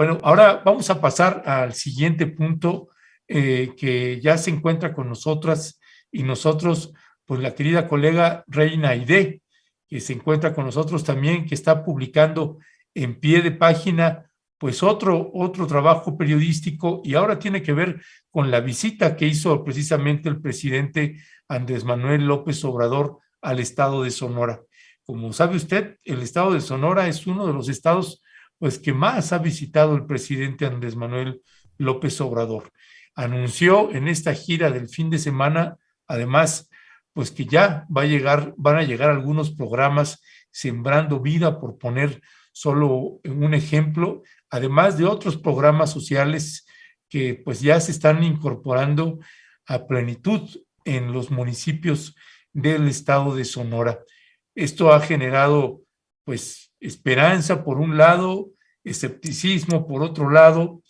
Bueno, ahora vamos a pasar al siguiente punto que ya se encuentra con nosotras y nosotros, pues la querida colega Reina Aide, que se encuentra con nosotros también, que está publicando en pie de página, pues otro trabajo periodístico y ahora tiene que ver con la visita que hizo precisamente el presidente Andrés Manuel López Obrador al estado de Sonora. Como sabe usted, el estado de Sonora es uno de los estados pues que más ha visitado el presidente Andrés Manuel López Obrador. Anunció en esta gira del fin de semana, además, pues que ya van a llegar algunos programas Sembrando Vida, por poner solo un ejemplo, además de otros programas sociales que pues ya se están incorporando a plenitud en los municipios del estado de Sonora. Esto ha generado pues esperanza por un lado, escepticismo por otro lado,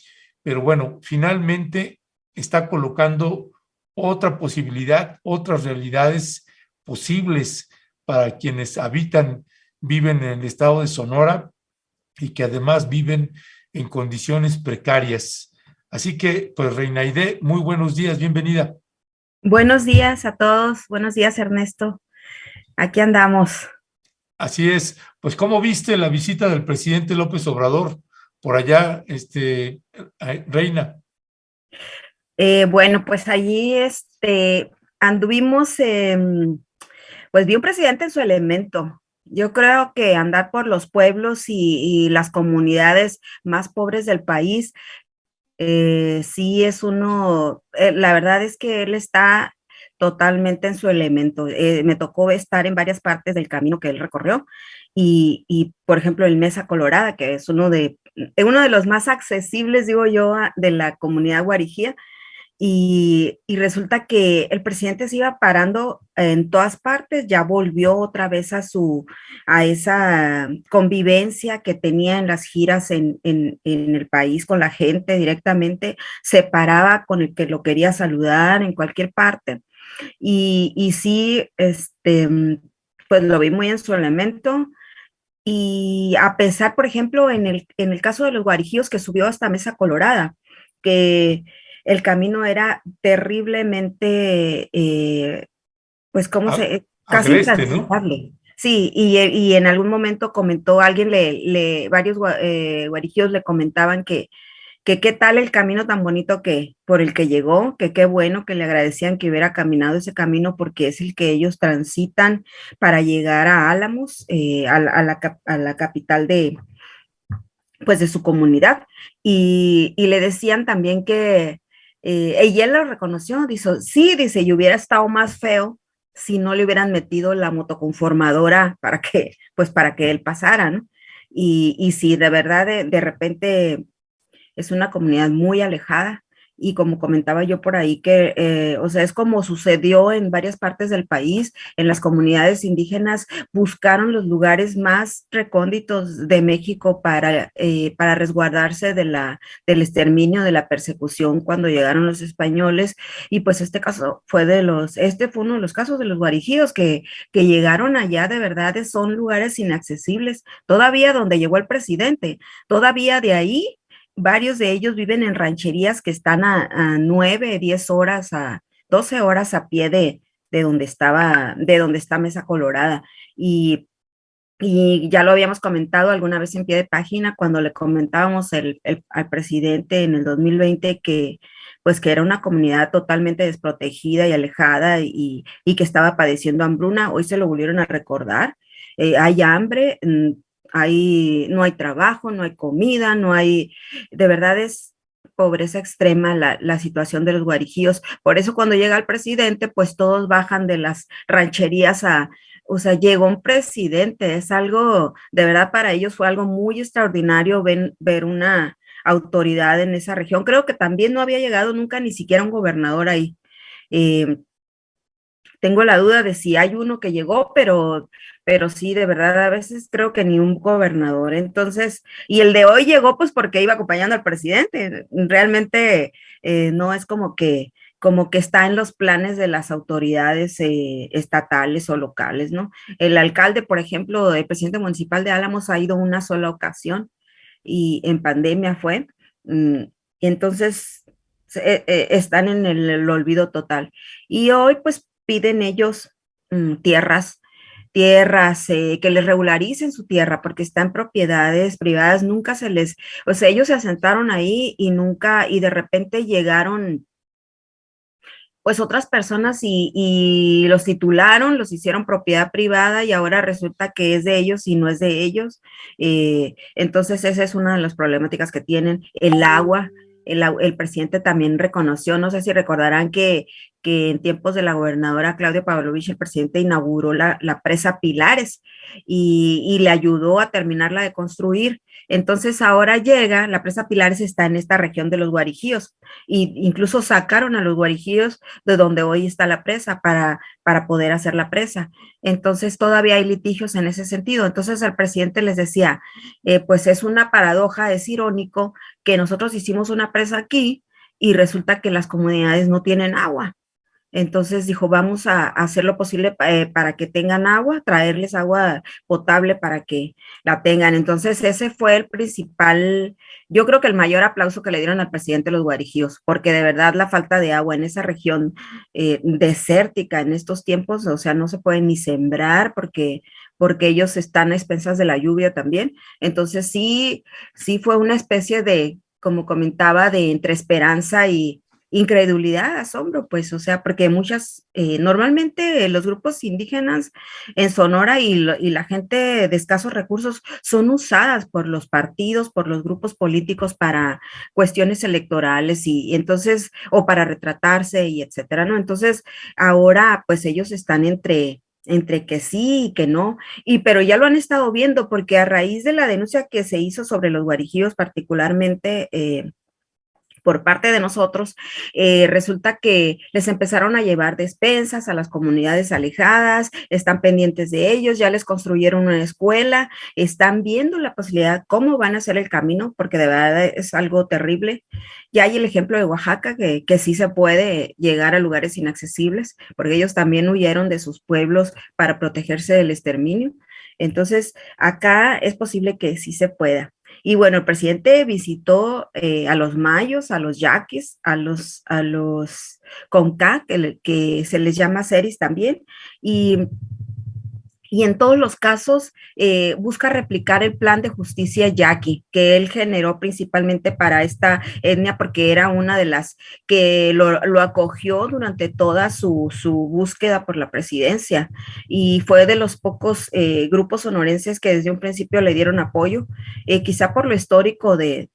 pero bueno, finalmente está colocando otra posibilidad, otras realidades posibles para quienes viven en el estado de Sonora y que además viven en condiciones precarias. Así que, pues, Reina Aide, muy buenos días, bienvenida. Buenos días a todos, buenos días Ernesto, aquí andamos. Así es, pues, ¿cómo viste la visita del presidente López Obrador por allá, Reina? Bueno, pues allí anduvimos, pues vi un presidente en su elemento. Yo creo que andar por los pueblos y las comunidades más pobres del país, sí es la verdad es que él está totalmente en su elemento. Me tocó estar en varias partes del camino que él recorrió por ejemplo, el Mesa Colorada, que es uno de los más accesibles, digo yo, de la comunidad guarijí, y resulta que el presidente se iba parando en todas partes, ya volvió otra vez a esa convivencia que tenía en las giras en el país con la gente directamente, se paraba con el que lo quería saludar en cualquier parte. Y sí, pues lo vi muy en su elemento. Y a pesar, por ejemplo, en el caso de los guarijíos que subió hasta Mesa Colorada, que el camino era terriblemente, pues, casi Agreste, ¿no? intransitable. Sí, y en algún momento comentó, varios guarijíos le comentaban que qué tal el camino tan bonito que por el que llegó, que qué bueno que le agradecían que hubiera caminado ese camino porque es el que ellos transitan para llegar a Álamos, a la capital pues de su comunidad. Y le decían también que ella lo reconoció, dice, sí, dice, y hubiera estado más feo si no le hubieran metido la motoconformadora pues para que él pasara, ¿no? Y sí, de verdad, de repente es una comunidad muy alejada y como comentaba yo por ahí que, o sea, es como sucedió en varias partes del país, en las comunidades indígenas buscaron los lugares más recónditos de México para resguardarse del exterminio, de la persecución cuando llegaron los españoles y pues este fue uno de los casos de los guarijíos que llegaron allá, de verdad son lugares inaccesibles, todavía donde llegó el presidente, todavía de ahí varios de ellos viven en rancherías que están a 9, 10 horas, a 12 horas a pie de donde está Mesa Colorada. Y ya lo habíamos comentado alguna vez en pie de página cuando le comentábamos al presidente en el 2020 que pues que era una comunidad totalmente desprotegida y alejada y que estaba padeciendo hambruna. Hoy se lo volvieron a recordar. Hay hambre, no hay trabajo, no hay comida, de verdad es pobreza extrema la situación de los guarijíos. Por eso cuando llega el presidente, pues todos bajan de las rancherías o sea, llegó un presidente, es algo, de verdad para ellos fue algo muy extraordinario ver una autoridad en esa región. Creo que también no había llegado nunca ni siquiera un gobernador ahí. Eh, Tengo la duda de si hay uno que llegó, pero sí, de verdad, a veces creo que ni un gobernador. Entonces, y el de hoy llegó pues porque iba acompañando al presidente. Realmente no es como que está en los planes de las autoridades estatales o locales, ¿no? El alcalde, por ejemplo, el presidente municipal de Álamos ha ido una sola ocasión y en pandemia fue. Y entonces están en el olvido total. Y hoy pues piden ellos tierras, que les regularicen su tierra, porque están propiedades privadas, nunca se les, o sea, ellos se asentaron ahí y nunca, y de repente llegaron pues otras personas y los titularon, los hicieron propiedad privada y ahora resulta que es de ellos y no es de ellos. Entonces esa es una de las problemáticas que tienen. El agua, el presidente también reconoció, no sé si recordarán que en tiempos de la gobernadora Claudia Pavlovich, el presidente inauguró la presa Pilares y le ayudó a terminarla de construir. Entonces ahora llega, la presa Pilares está en esta región de los Guarijíos, y incluso sacaron a los Guarijíos de donde hoy está la presa para poder hacer la presa. Entonces todavía hay litigios en ese sentido. Entonces el presidente les decía, pues es una paradoja, es irónico que nosotros hicimos una presa aquí y resulta que las comunidades no tienen agua. Entonces dijo, vamos a hacer lo posible para que tengan agua, traerles agua potable para que la tengan. Entonces ese fue el principal, yo creo que el mayor aplauso que le dieron al presidente de los Guarijíos, porque de verdad la falta de agua en esa región desértica en estos tiempos, o sea, no se puede ni sembrar porque ellos están a expensas de la lluvia también. Entonces sí fue una especie de, como comentaba, de entre esperanza y incredulidad, asombro, pues, o sea, porque normalmente los grupos indígenas en Sonora y la gente de escasos recursos son usadas por los partidos, por los grupos políticos para cuestiones electorales y entonces, o para retratarse y etcétera, ¿no? Entonces, ahora, pues ellos están entre que sí y que no, pero ya lo han estado viendo porque a raíz de la denuncia que se hizo sobre los guarijíos particularmente, por parte de nosotros, resulta que les empezaron a llevar despensas a las comunidades alejadas, están pendientes de ellos, ya les construyeron una escuela, están viendo la posibilidad, cómo van a hacer el camino, porque de verdad es algo terrible. Ya hay el ejemplo de Oaxaca, que sí se puede llegar a lugares inaccesibles, porque ellos también huyeron de sus pueblos para protegerse del exterminio. Entonces, acá es posible que sí se pueda. Y bueno, el presidente visitó a los mayos, a los yaquis, a los Conca, que se les llama seris también, y y en todos los casos busca replicar el plan de justicia yaqui que él generó principalmente para esta etnia porque era una de las que lo acogió durante toda su búsqueda por la presidencia y fue de los pocos grupos sonorenses que desde un principio le dieron apoyo, quizá por lo histórico de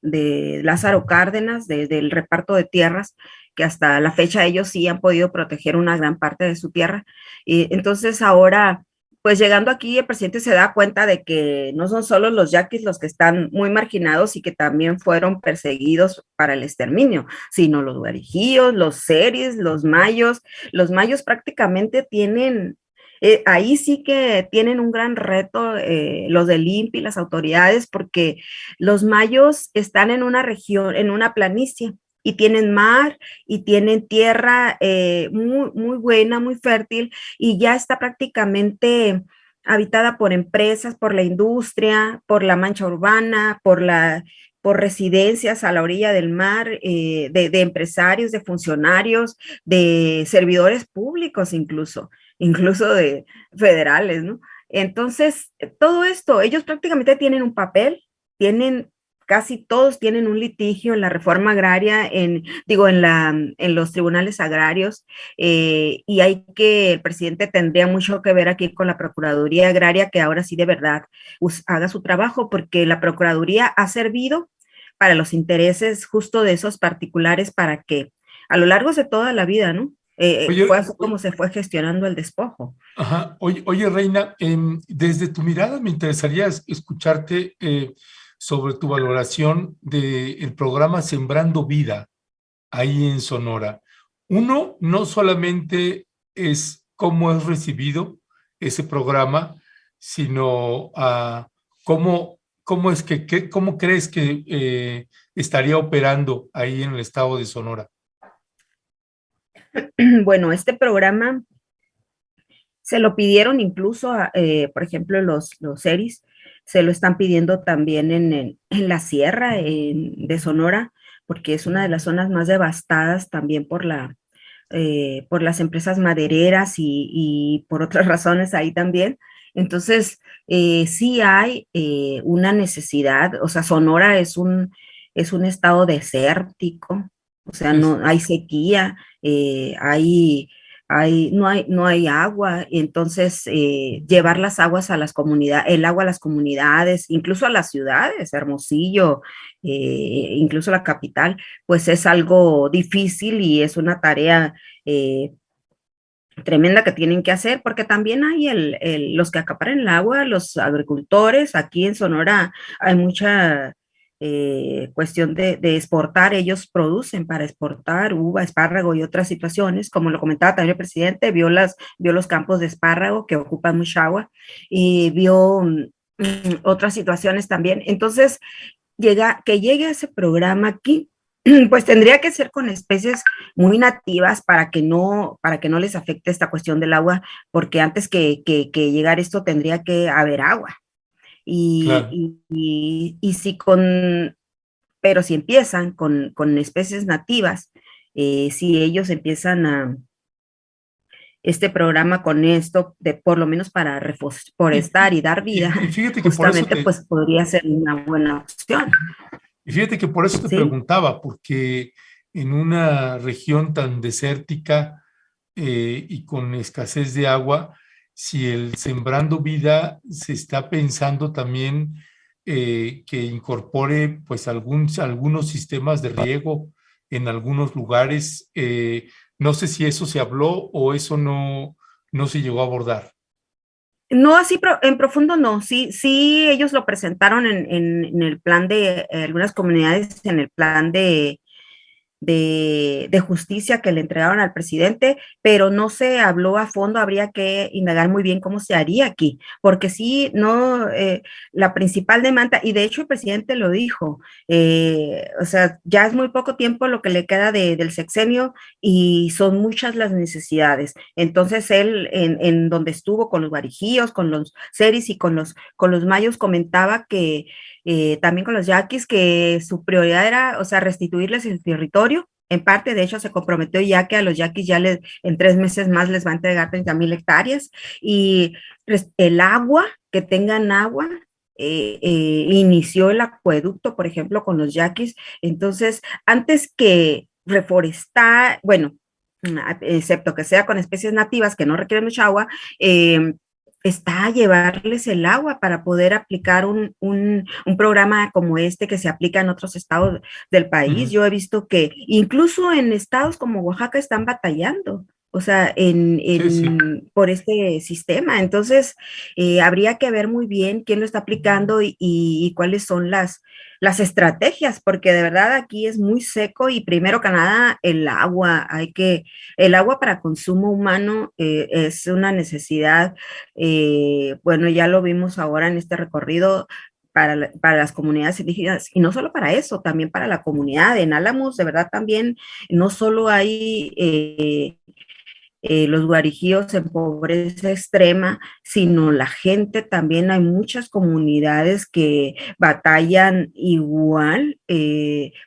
Lázaro Cárdenas, del reparto de tierras, que hasta la fecha ellos sí han podido proteger una gran parte de su tierra. Entonces ahora pues llegando aquí el presidente se da cuenta de que no son solo los yaquis los que están muy marginados y que también fueron perseguidos para el exterminio, sino los guarijíos, los seris, los mayos. Los mayos prácticamente tienen, ahí sí que tienen un gran reto los del INPI, las autoridades, porque los mayos están en una región, en una planicie, y tienen mar y tienen tierra muy, muy buena, muy fértil, y ya está prácticamente habitada por empresas, por la industria, por la mancha urbana, por residencias a la orilla del mar, de empresarios, de funcionarios, de servidores públicos incluso de federales, ¿no? Entonces, todo esto, ellos prácticamente tienen un papel, tienen casi todos tienen un litigio en la reforma agraria, en los tribunales agrarios, y el presidente tendría mucho que ver aquí con la Procuraduría Agraria, que ahora sí de verdad haga su trabajo, porque la Procuraduría ha servido para los intereses justo de esos particulares para que a lo largo de toda la vida, ¿no? Fue Oye, así como se fue gestionando el despojo. ajá, oye, Reina, desde tu mirada me interesaría escucharte sobre tu valoración del programa Sembrando Vida ahí en Sonora. Uno, no solamente es cómo es recibido ese programa, sino cómo es cómo crees que estaría operando ahí en el estado de Sonora. Bueno, este programa se lo pidieron incluso, por ejemplo, los seris, se lo están pidiendo también en la sierra de Sonora, porque es una de las zonas más devastadas también por las empresas madereras y por otras razones ahí también. Entonces, sí hay una necesidad, o sea, Sonora es un estado desértico, o sea, Sí, no hay sequía, no hay agua, y entonces llevar las aguas a las comunidades, el agua a las comunidades, incluso a las ciudades, Hermosillo, incluso la capital, pues es algo difícil y es una tarea eh, tremenda que tienen que hacer, porque también hay los que acaparan el agua, los agricultores, aquí en Sonora hay mucha cuestión de exportar, ellos producen para exportar uva, espárrago y otras situaciones, como lo comentaba también el presidente, vio los campos de espárrago que ocupan mucha agua y vio otras situaciones también. Entonces, que llegue ese programa aquí, pues tendría que ser con especies muy nativas para que no les afecte esta cuestión del agua, porque antes que llegar esto tendría que haber agua. claro. Y si pero si empiezan con especies nativas, si ellos empiezan este programa con esto, de por lo menos para reforestar y dar vida, Y fíjate que por eso justamente pues podría ser una buena opción. y fíjate que por eso te ¿Sí? preguntaba, porque en una región tan desértica y con escasez de agua, si el Sembrando Vida se está pensando también que incorpore pues algunos sistemas de riego en algunos lugares, no sé si eso se habló o eso no se llegó a abordar. No así en profundo, no. Sí, sí, ellos lo presentaron en el plan de algunas comunidades, en el plan de justicia que le entregaron al presidente, pero no se habló a fondo, habría que indagar muy bien cómo se haría aquí, porque sí, no, la principal demanda, y de hecho el presidente lo dijo, o sea, ya es muy poco tiempo lo que le queda del sexenio y son muchas las necesidades. Entonces él, en donde estuvo con los guarijíos, con los seris y con los mayos, comentaba que también con los yaquis, que su prioridad era, o sea, restituirles el territorio. En parte, de hecho, se comprometió ya que a los yaquis en 3 meses más les va a entregar 30,000 hectáreas y el agua, que tengan agua. Inició el acueducto, por ejemplo, con los yaquis. Entonces, antes que reforestar, bueno, excepto que sea con especies nativas que no requieren mucha agua, está a llevarles el agua para poder aplicar un programa como este que se aplica en otros estados del Uh país. -huh. Yo he visto que incluso en estados como Oaxaca están batallando, o sea, Sí, sí. por este sistema. Entonces, habría que ver muy bien quién lo está aplicando y cuáles son las estrategias, porque de verdad aquí es muy seco y primero que nada el agua para consumo humano es una necesidad, bueno, ya lo vimos ahora en este recorrido para las comunidades indígenas y no solo para eso, también para la comunidad. En Álamos, de verdad, también no solo hay los guarijíos en pobreza extrema, sino la gente también, hay muchas comunidades que batallan igual,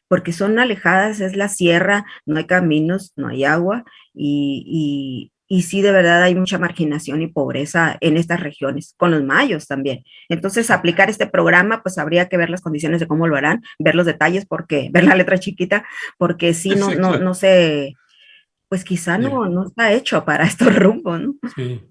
porque son alejadas, es la sierra, no hay caminos, no hay agua, y sí, de verdad hay mucha marginación y pobreza en estas regiones, con los mayos también. Entonces, aplicar este programa, pues habría que ver las condiciones de cómo lo harán, ver los detalles, porque ver la letra chiquita, porque sí, Sí, sí, claro. no sé, pues quizá Yeah. no está hecho para estos rumbos, ¿no? Sí.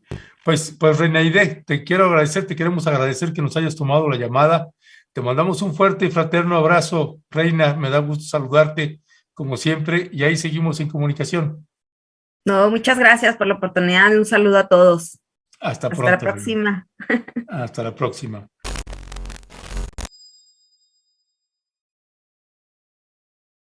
Pues Renaide, te quiero agradecer, te queremos agradecer que nos hayas tomado la llamada. Te mandamos un fuerte y fraterno abrazo, Reina. Me da gusto saludarte como siempre y ahí seguimos en comunicación. No, muchas gracias por la oportunidad. Un saludo a todos. Hasta Hasta la pronto, Reina. próxima. Hasta la próxima.